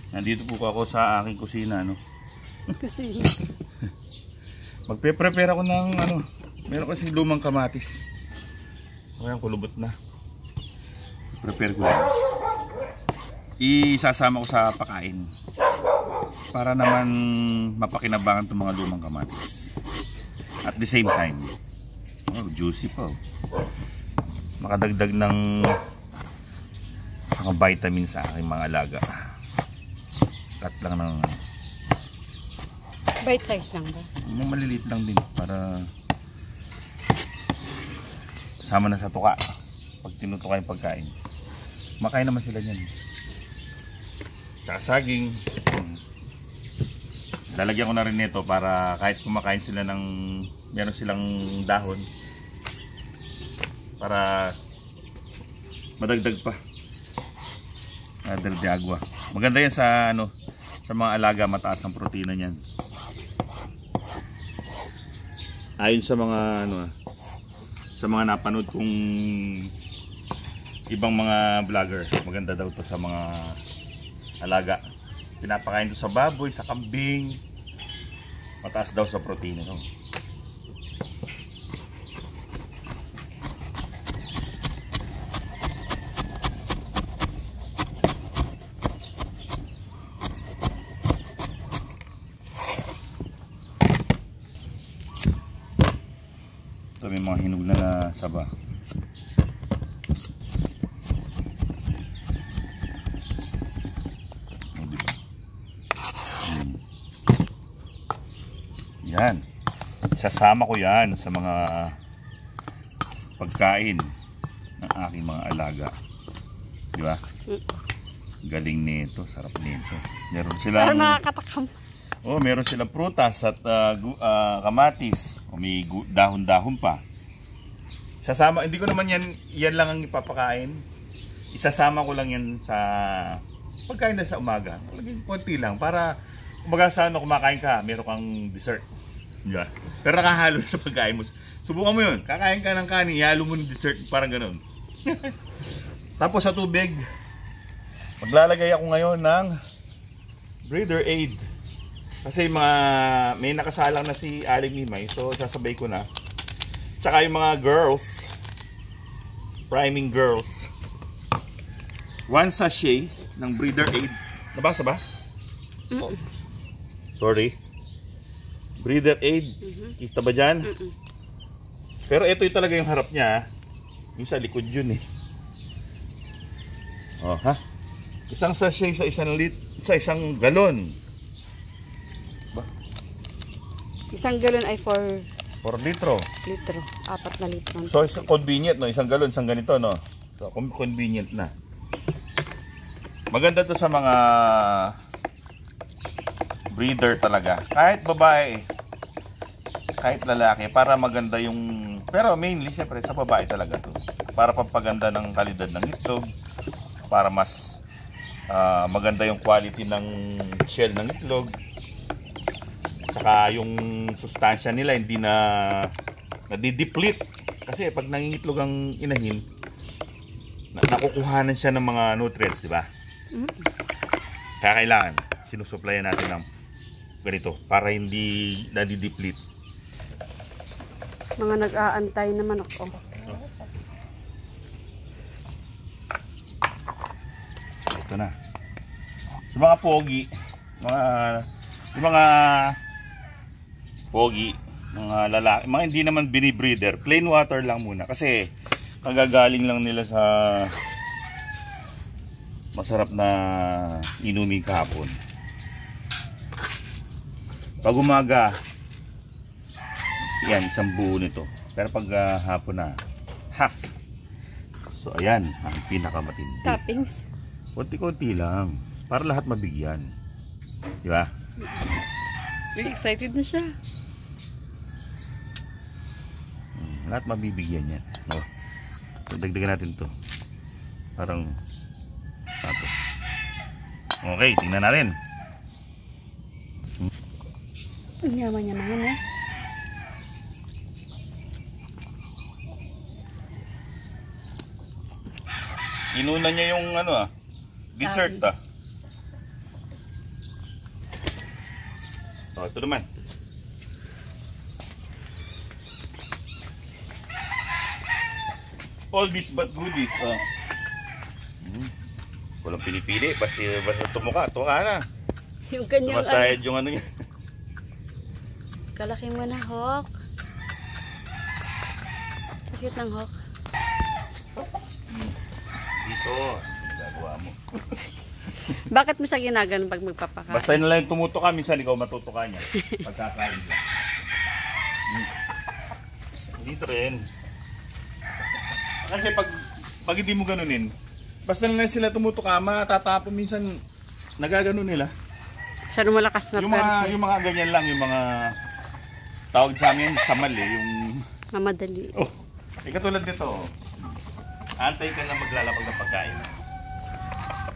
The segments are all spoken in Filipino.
Nandito po ako sa aking kusina, no. Kusina. Magpe-prepare ako ng ano, meron kasi lumang kamatis. Ayan, kulubot na. Prepare ko lang. Isasama ko sa pakain. Para naman mapakinabangan itong mga lumang kamatis. At the same time, oh, juicy pa. Makadagdag ng mga vitamin sa aking mga alaga. Cut lang ng Bite size lang ba? maliliit lang din para sama na sa tuka. Pag tinutuka yung pagkain, makain naman sila niyan. Tsaka saging. Lalagyan ko na rin nito para kahit kumakain sila ng meron silang dahon para madagdag pa. Del agua. Maganda yan sa ano, sa mga alaga, mataas ang protina niyan. Ayon sa mga ano, sa mga napanood kong ibang mga vlogger, maganda daw to sa mga alaga. Pinapakain to sa baboy, sa kambing. Mataas daw sa protina no. Ito may mga hinog na saba. Yan. Sasama ko yan sa mga pagkain ng aking mga alaga. Di ba? Galing nito, sarap nito. Meron silang Parang nakakatakam. oh, meron silang prutas at kamatis. O may dahon-dahon pa. Sasama, hindi ko naman yan lang ang ipapakain. Isasama ko lang yan sa pagkain na sa umaga. Laging konti lang para kumbaga sa ano kumakain ka, meron kang dessert. Yeah. Pero nakahalo sa pagkain mo. Subukan mo yun. Kakain ka ng kanin, ihalo mo ng dessert, parang ganoon. Tapos sa tubig, maglalagay ako ngayon ng breeder aid. Kasi may nakasalang na si Aling Mimay, so sasabay ko na. Tsaka yung mga girls, priming girls, 1 sachet ng breeder aid. Nabasa ba? Oh. Sorry. Breeder aid. Kita ba dyan? Pero ito yung talaga yung harap niya. Yung sa likod yun eh. Oh, ha? Isang sachet sa isang galon. Ba? Isang galon ay 4 litro. 4 na litro. So, convenient, no? Isang galon, isang ganito, no? So, convenient na. Maganda to sa mga breeder talaga. Kahit babae, kahit lalaki, para maganda yung... Pero mainly, syempre, sa babae talaga to. Para pampaganda ng kalidad ng itlog, para mas maganda yung quality ng shell ng itlog, saka yung sustansya nila hindi na nadideplete. Kasi pag nangingitlog ang inahin, nakukuhanan siya ng mga nutrients, di ba? Kaya kailangan sinusuplayan natin ng ganito para hindi nadideplete. Mga nag-aantay naman ako. Ito na. Sa mga pogi, mga lalaki, mga hindi naman binibreeder, plain water lang muna kasi kagagaling lang nila sa masarap na inumin kahapon. Pag umaga, yan, isang buo nito. Pero pag hapon na, half. So ayan, ang pinakamatindi. Toppings. Konti-konti lang, para lahat mabigyan. Di ba? Excited na siya. Lahat mabibigyan yan. No? So, dagdagan natin to. Parang ito. Okay, tingnan natin. Ang yaman-yaman yan eh. Inuna niya yung ano dessert O, ito naman. All this but goodies. Oh. Walang pinipili. Basta tumuka na. Yung kanyang Sumasayad yung ano niya. kalaki mo na, Hawk. Sakit ng Hawk. Dito. Gagawa mo. Bakit mo siya ginagano pag magpapakain? Basta yun na lang tumutuka. Minsan ikaw matutuka niya. Pagkakain niya. Dito rin. Kasi pag hindi mo ganunin, basta na lang sila tumutuka, matatapon minsan nagagano nila. Siya malakas na pers. Yung mga ganyan lang, yung mga tawag sa amin, samal eh, yung Mamadali. oh, katulad nito. Antay ka na maglalapag ng pagkain.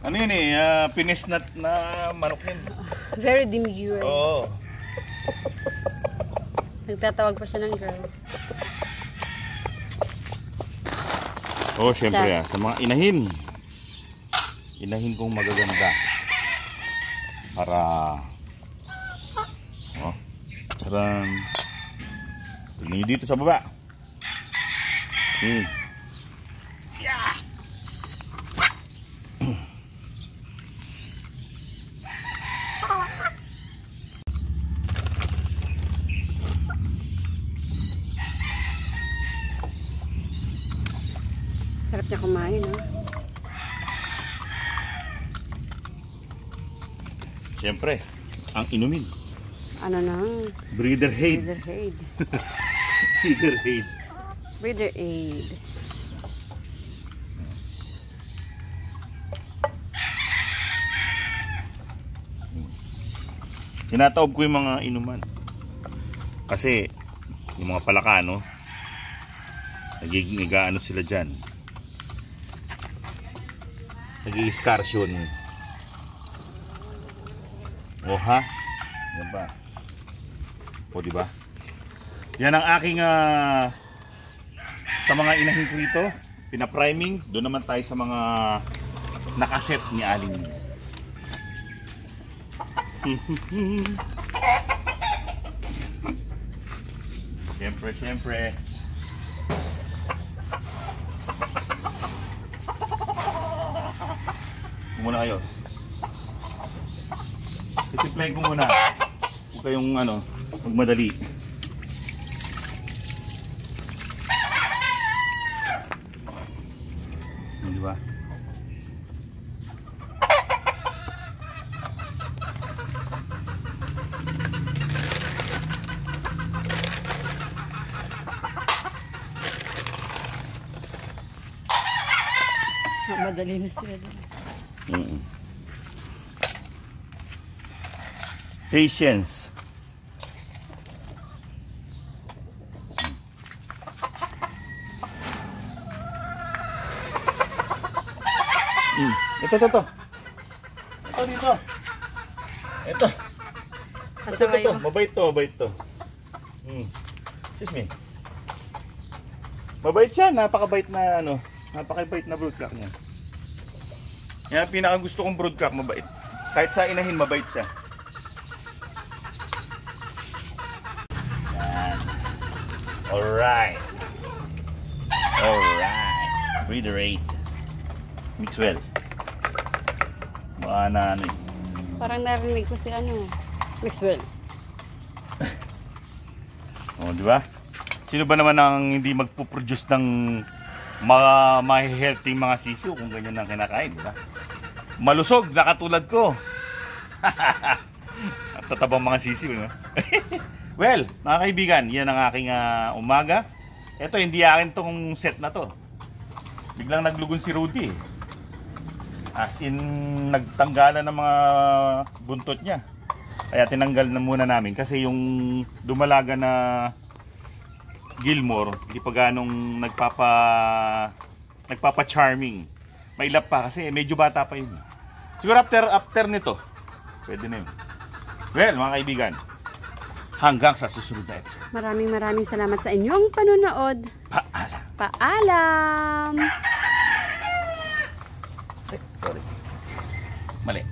Ano yun eh, pinisnat na manok yun. Very demure. Oo. Nagtatawag pa siya ng girl. Oh, syempre sa mga inahin. Inahin kong magaganda. Para sarang tignan nyo dito sa baba. Yeah. Sarap niya kumain, no? Siyempre, ang inumin. Ano na? Breeder aid. Breeder aid. Breeder aid. Breeder aid. Tinataob ko yung mga inuman. Kasi, yung mga palaka, no? Nag-ano sila dyan. Nag-i-escarsyon. O ha? Yan ba? O diba? Yan ang aking sa mga inahin ko rito. Pinapriming. Doon naman tayo sa mga nakaset ni Aling. Siyempre. Muna kayo. Titimplahin ko muna. Huwag kayong magmadali. Di ba? Madali na siya. Patience. Ito. Ito dito. Ito. Mabait to. Excuse me. Mabait siya, napakabait na broodcock niya. Yan ang pinakagusto kong broodcock, mabait. Kahit sa inahin, mabait siya. Yan. Alright. Breeder aid. Mix well. Baka na eh. Parang narinig ko si Maxwell. O, di ba? Sino ba naman ang hindi magpo-produce ng mga healthy mga sisiw kung ganyan ang kinakain, di ba? Malusog na katulad ko. At tatabang mga sisiw, no? Well, mga kaibigan, yan ang aking umaga. Ito, hindi akin tong set na to. Biglang naglugon si Rudy. As in, nagtanggalan ng mga buntot niya. Kaya tinanggal na muna namin kasi yung dumalaga na Gilmore, hindi pa ganong nagpapa-charming. Mailap pa kasi medyo bata pa yun. Siguro after nito, pwede na yun. Well, mga kaibigan, hanggang sa susunod na episode. Maraming salamat sa inyong panonood. Paalam! Sorry. Mali.